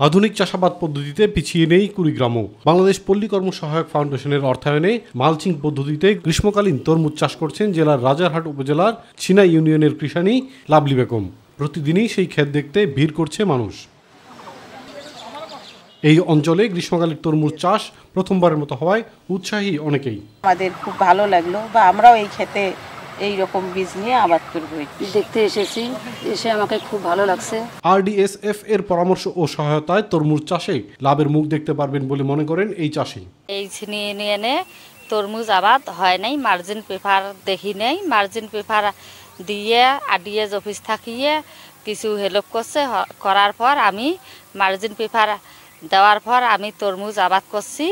আধুনিক চাষাবাদ পদ্ধতিতে পিছিয়ে নেই কুড়িগ্রামও। বাংলাদেশ পল্লী কর্মসহায়ক ফাউন্ডেশনের অর্থায়নে মালচিং পদ্ধতিতে গ্রীষ্মকালীন তরমুজ চাষ করছেন জেলার রাজারহাট উপজেলার ছিনা ইউনিয়নের কৃষানী লাভলি বেগম। প্রতিদিনই সেই ক্ষেত দেখতে ভিড় করছে মানুষ। এই অঞ্চলে গ্রীষ্মকালীন তরমুজ চাষ প্রথমবারের মতো হওয়ায় উৎসাহী অনেকেই। আমাদের খুব ভালো লাগলো বা আমরাও এই ক্ষেতে এই রকম বীজ নিয়ে আবাদ করব। দেখতে এসেছি, এসে আমাকে খুব ভালো লাগছে। RDSF এর পরামর্শ ও সহায়তায় তরমুজ চাষে লাভের মুখ দেখতে পারবেন বলে মনে করেন এই চাষি। এই ছিনা ইউনিয়নে তরমুজ আবাদ হয় নাই, মার্জিন পেপার দেখি নেই। মার্জিন পেপার দিয়ে RDS অফিস থাকিয়ে কিছু হেল্প করছে, করার পর আমি মার্জিন পেপার দেওয়ার পর আমি তরমুজ আবাদ করছি।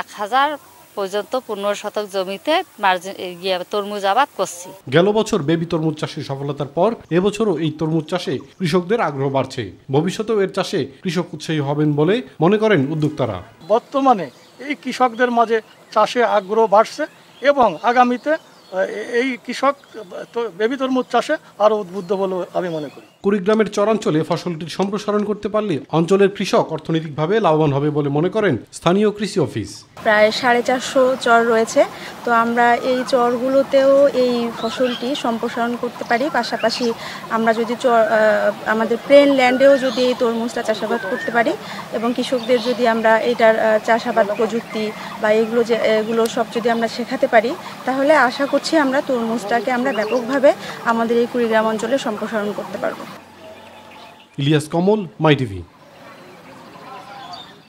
1000 পর্যন্ত 15 শতক জমিতে তরমুজ আবাদ করছি। গেল বছর বেবি তরমুজ চাষে সফলতার পর এবছরও এই তরমুজ চাষে কৃষকদের আগ্রহ বাড়ছে। ভবিষ্যতেও এর চাষে কৃষক উৎসাহী হবেন বলে মনে করেন উদ্যোক্তারা। বর্তমানে এই কৃষকদের মাঝে চাষে আগ্রহ বাড়ছে এবং আগামীতে এই কৃষক বেবি তরমুজ চাষে আরও উদ্বুদ্ধ বলে আমি মনে করি। কুড়িগ্রামের চরাঞ্চলে ফসলটির সম্প্রসারণ করতে পারলে অঞ্চলের কৃষক অর্থনৈতিকভাবে লাভবান হবে বলে মনে করেন স্থানীয় কৃষি অফিস। প্রায় 450 চর রয়েছে, তো আমরা এই চরগুলোতেও এই ফসলটি সম্প্রসারণ করতে পারি। পাশাপাশি আমরা যদি আমাদের প্লেন ল্যান্ডেও যদি এই তরমুজটা চাষাবাদ করতে পারি এবং কৃষকদের যদি আমরা এটার চাষাবাদ প্রযুক্তি বা এগুলো সব যদি আমরা শেখাতে পারি, তাহলে আশা করছি আমরা তরমুজটাকে আমরা ব্যাপকভাবে আমাদের এই কুড়িগ্রাম অঞ্চলে সম্প্রসারণ করতে পারবো। ইলিয়াস কমল, মাই টিভি।